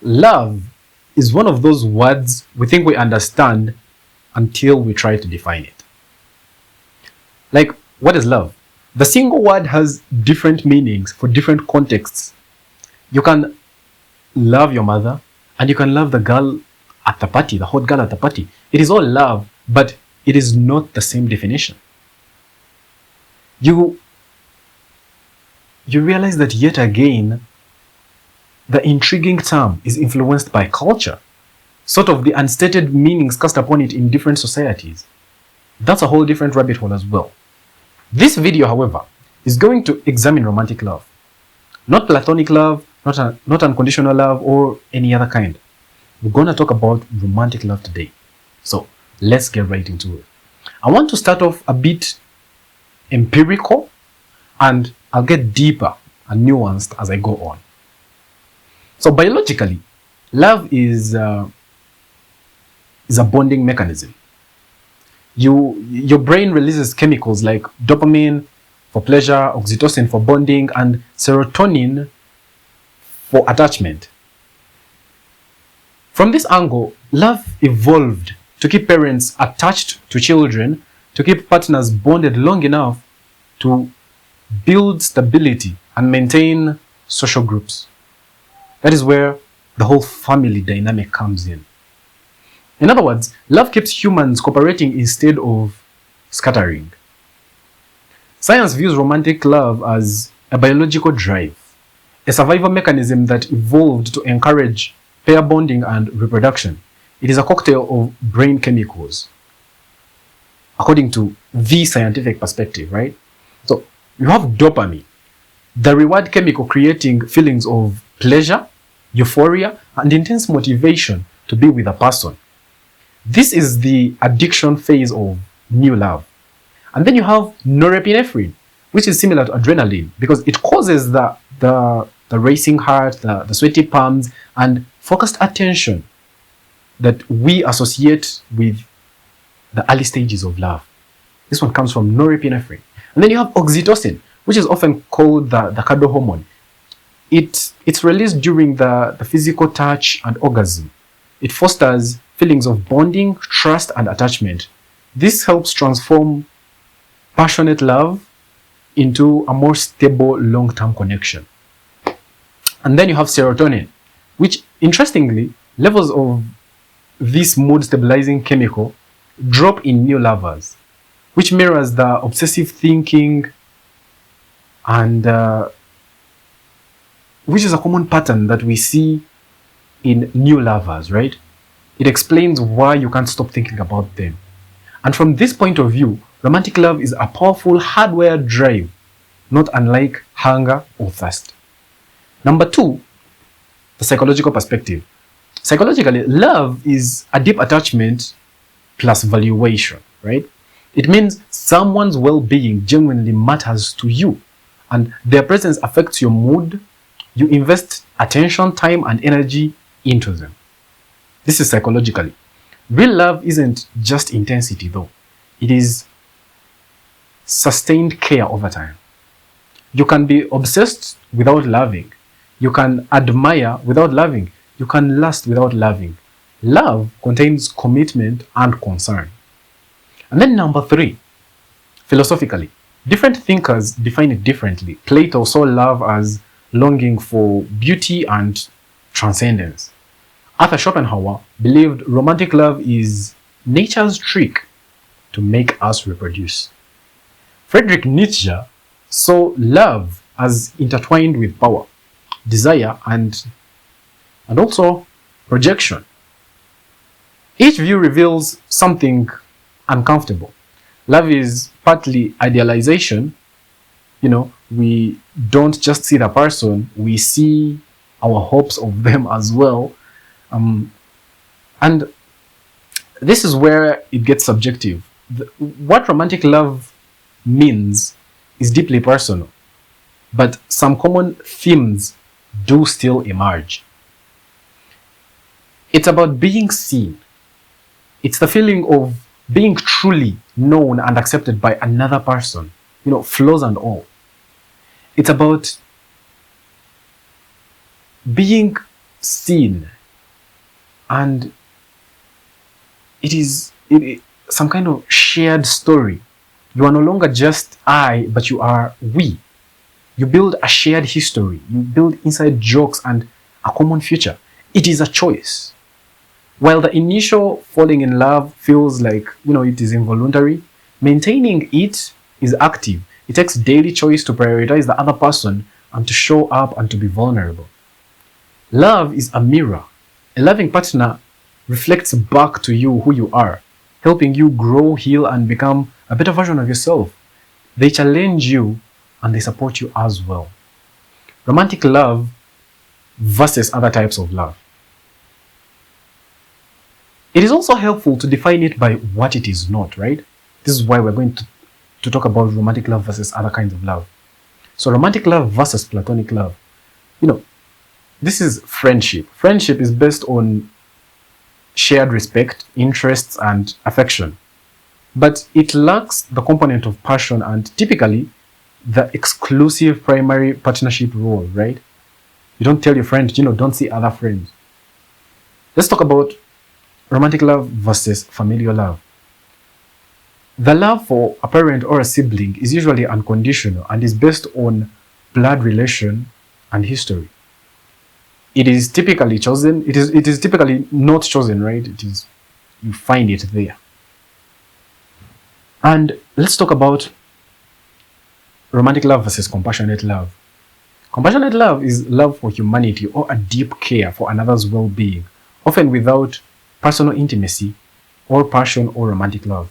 love is one of those words we think we understand until we try to define it. Like, what is love? The single word has different meanings for different contexts. You can love your mother, and you can love the girl at the party, the hot girl at the party. It is all love, but it is not the same definition. You realize that yet again, the intriguing term is influenced by culture, sort of the unstated meanings cast upon it in different societies. That's a whole different rabbit hole as well. This video, however, is going to examine romantic love. Not platonic love, not unconditional love, or any other kind. We're going to talk about romantic love today. So let's get right into it. I want to start off a bit empirical, and I'll get deeper and nuanced as I go on. So biologically, love is a bonding mechanism. Your brain releases chemicals like dopamine for pleasure, oxytocin for bonding, and serotonin for attachment. From this angle, love evolved to keep parents attached to children, to keep partners bonded long enough to build stability and maintain social groups. That is where the whole family dynamic comes in. In other words, love keeps humans cooperating instead of scattering. Science views romantic love as a biological drive, a survival mechanism that evolved to encourage pair bonding and reproduction. It is a cocktail of brain chemicals, according to the scientific perspective, right? So you have dopamine, the reward chemical creating feelings of pleasure, euphoria, and intense motivation to be with a person. This is the addiction phase of new love. And then you have norepinephrine, which is similar to adrenaline because it causes the racing heart, the sweaty palms, and focused attention that we associate with the early stages of love. This one comes from norepinephrine. And then you have oxytocin, which is often called the cuddle hormone. It's released during the physical touch and orgasm. It fosters feelings of bonding, trust, and attachment. This helps transform passionate love into a more stable long-term connection. And then you have serotonin, which interestingly, levels of this mood-stabilizing chemical drop in new lovers, which mirrors the obsessive thinking and which is a common pattern that we see in new lovers, right? It explains why you can't stop thinking about them. And from this point of view, romantic love is a powerful hardwired drive, not unlike hunger or thirst. Number two, the psychological perspective. Psychologically, love is a deep attachment plus valuation, right? It means someone's well-being genuinely matters to you, and their presence affects your mood. You invest attention, time, and energy into them. This is psychologically. Real love isn't just intensity, though. It is sustained care over time. You can be obsessed without loving. You can admire without loving. You can lust without loving. Love contains commitment and concern. And then number three, philosophically. Different thinkers define it differently. Plato saw love as longing for beauty and transcendence. Arthur Schopenhauer believed romantic love is nature's trick to make us reproduce. Friedrich Nietzsche saw love as intertwined with power, desire, and also projection. Each view reveals something uncomfortable. Love is partly idealization. We don't just see the person, we see our hopes of them as well. And this is where it gets subjective. What romantic love means is deeply personal, but some common themes do still emerge. It's about being seen. It's the feeling of being truly known and accepted by another person, flaws and all. It's about being seen and it is some kind of shared story. You are no longer just I, but you are we. You build a shared history. You build inside jokes and a common future. It is a choice. While the initial falling in love feels like, it is involuntary, maintaining it is active. It takes daily choice to prioritize the other person and to show up and to be vulnerable. Love is a mirror. A loving partner reflects back to you who you are, helping you grow, heal, and become a better version of yourself. They challenge you and they support you as well. Romantic love versus other types of love. It is also helpful to define it by what it is not, right? This is why we're going to talk about romantic love versus other kinds of love. So romantic love versus platonic love. This is friendship. Friendship is based on shared respect, interests, and affection. But it lacks the component of passion and typically the exclusive primary partnership role, right? You don't tell your friend, don't see other friends. Let's talk about romantic love versus familial love. The love for a parent or a sibling is usually unconditional and is based on blood relation and history. It is typically chosen. It is typically not chosen, right? You find it there. And let's talk about romantic love versus compassionate love. Compassionate love is love for humanity or a deep care for another's well-being, often without personal intimacy or passion or romantic love.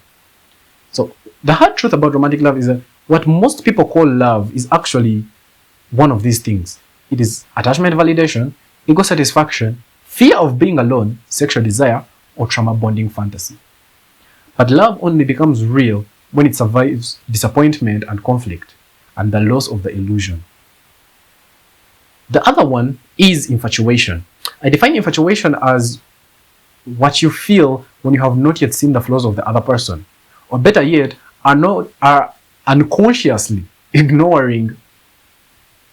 So the hard truth about romantic love is that what most people call love is actually one of these things. It is attachment validation, ego satisfaction, fear of being alone, sexual desire, or trauma bonding fantasy. But love only becomes real when it survives disappointment and conflict and the loss of the illusion. The other one is infatuation. I define infatuation as what you feel when you have not yet seen the flaws of the other person, or better yet, are unconsciously ignoring,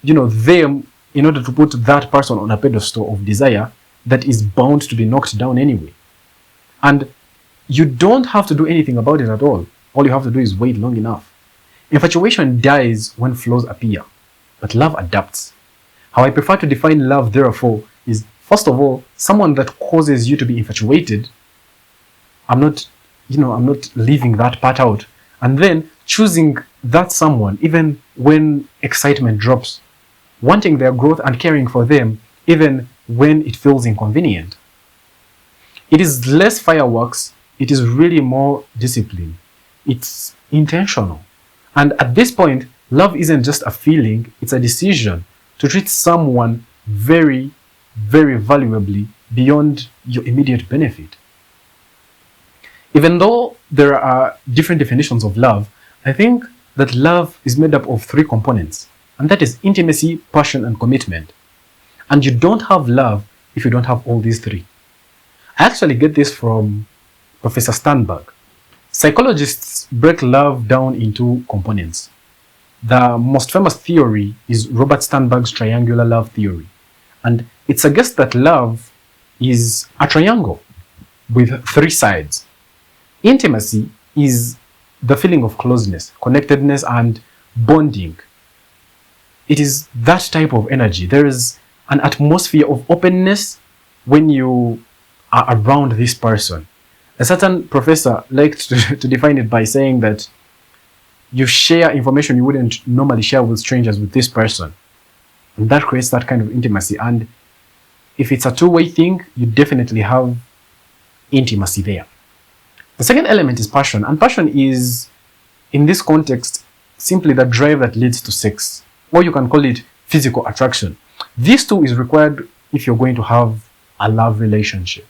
them in order to put that person on a pedestal of desire that is bound to be knocked down anyway. And you don't have to do anything about it at all. All you have to do is wait long enough. Infatuation dies when flaws appear, but love adapts. How I prefer to define love, therefore, is first of all, someone that causes you to be infatuated. I'm not leaving that part out. And then choosing that someone, even when excitement drops, wanting their growth and caring for them, even when it feels inconvenient. It is less fireworks. It is really more discipline. It's intentional. And at this point, love isn't just a feeling, it's a decision to treat someone very, very valuably beyond your immediate benefit. Even though there are different definitions of love, I think that love is made up of three components, and that is intimacy, passion, and commitment. And you don't have love if you don't have all these three. I actually get this from Professor Sternberg. Psychologists break love down into components. The most famous theory is Robert Sternberg's triangular love theory. And it suggests that love is a triangle with three sides. Intimacy is the feeling of closeness, connectedness, and bonding. It is that type of energy. There is an atmosphere of openness when you are around this person. A certain professor liked to define it by saying that you share information you wouldn't normally share with strangers with this person. And that creates that kind of intimacy. And if it's a two-way thing, you definitely have intimacy there. The second element is passion. And passion is, in this context, simply the drive that leads to sex. Or you can call it physical attraction. This too is required if you're going to have a love relationship.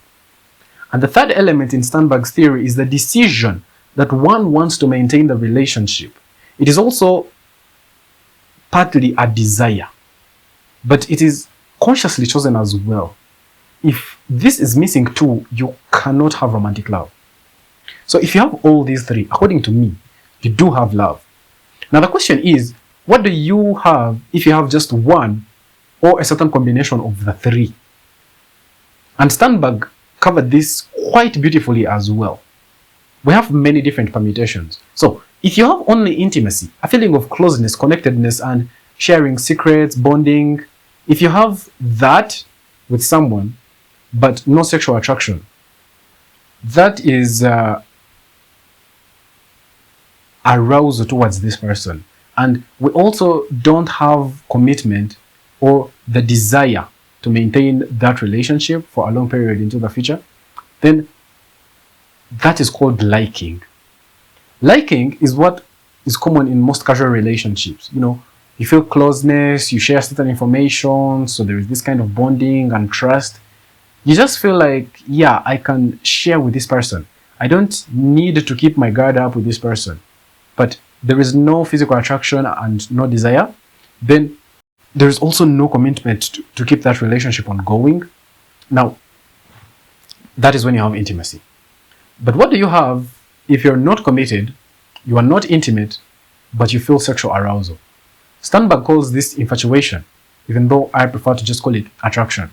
And the third element in Sternberg's theory is the decision that one wants to maintain the relationship. It is also partly a desire, but it is consciously chosen as well. If this is missing too, you cannot have romantic love. So if you have all these three, according to me, you do have love. Now the question is, what do you have if you have just one or a certain combination of the three? And Sternberg covered this quite beautifully as well. We have many different permutations. So if you have only intimacy, a feeling of closeness, connectedness, and sharing secrets, bonding, if you have that with someone, but no sexual attraction, that is arousal towards this person. And we also don't have commitment or the desire to maintain that relationship for a long period into the future, then that is called liking. Liking is what is common in most casual relationships. You know, you feel closeness, you share certain information, so there is this kind of bonding and trust. You just feel like, yeah, I can share with this person. I don't need to keep my guard up with this person. But there is no physical attraction and no desire, then there is also no commitment to keep that relationship ongoing. Now, that is when you have intimacy. But what do you have if you're not committed, you are not intimate, but you feel sexual arousal? Sternberg calls this infatuation, even though I prefer to just call it attraction.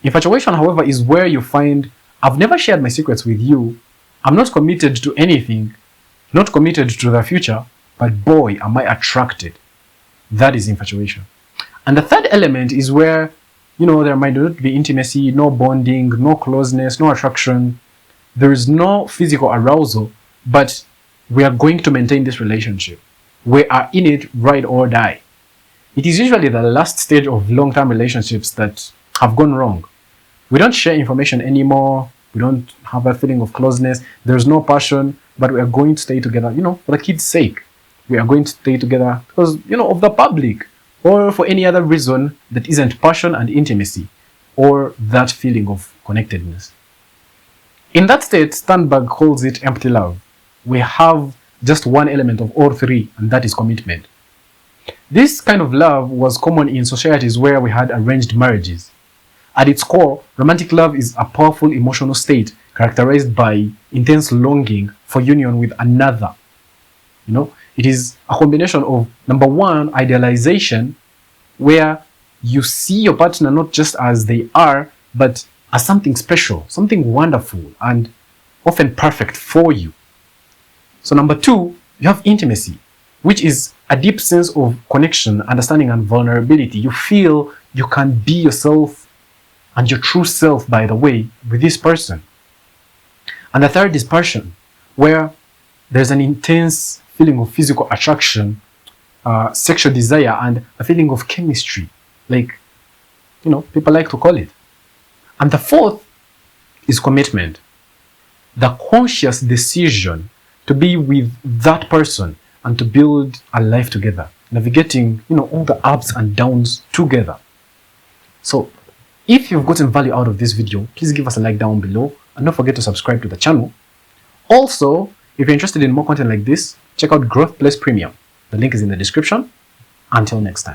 Infatuation, however, is where you find, I've never shared my secrets with you, I'm not committed to anything, not committed to the future, but boy, am I attracted. That is infatuation. And the third element is where, you know, there might not be intimacy, no bonding, no closeness, no attraction. There is no physical arousal, but we are going to maintain this relationship. We are in it, ride or die. It is usually the last stage of long-term relationships that have gone wrong. We don't share information anymore. We don't have a feeling of closeness. There's no passion, but we are going to stay together, you know, for the kids' sake. We are going to stay together because, you know, of the public, or for any other reason that isn't passion and intimacy, or that feeling of connectedness. In that state, Sternberg calls it empty love. We have just one element of all three, and that is commitment. This kind of love was common in societies where we had arranged marriages. At its core, romantic love is a powerful emotional state characterized by intense longing for union with another. You know, it is a combination of, number one, idealization, where you see your partner not just as they are, but as something special, something wonderful, and often perfect for you. So number two, you have intimacy, which is a deep sense of connection, understanding, and vulnerability. You feel you can be yourself and your true self, by the way, with this person. And the third is passion, where there's an intense feeling of physical attraction, sexual desire, and a feeling of chemistry, like, you know, people like to call it. And the fourth is commitment, the conscious decision to be with that person and to build a life together, navigating, you know, all the ups and downs together. So if you've gotten value out of this video, please give us a like down below and don't forget to subscribe to the channel. Also, if you're interested in more content like this, check out Growthplace Premium. The link is in the description. Until next time.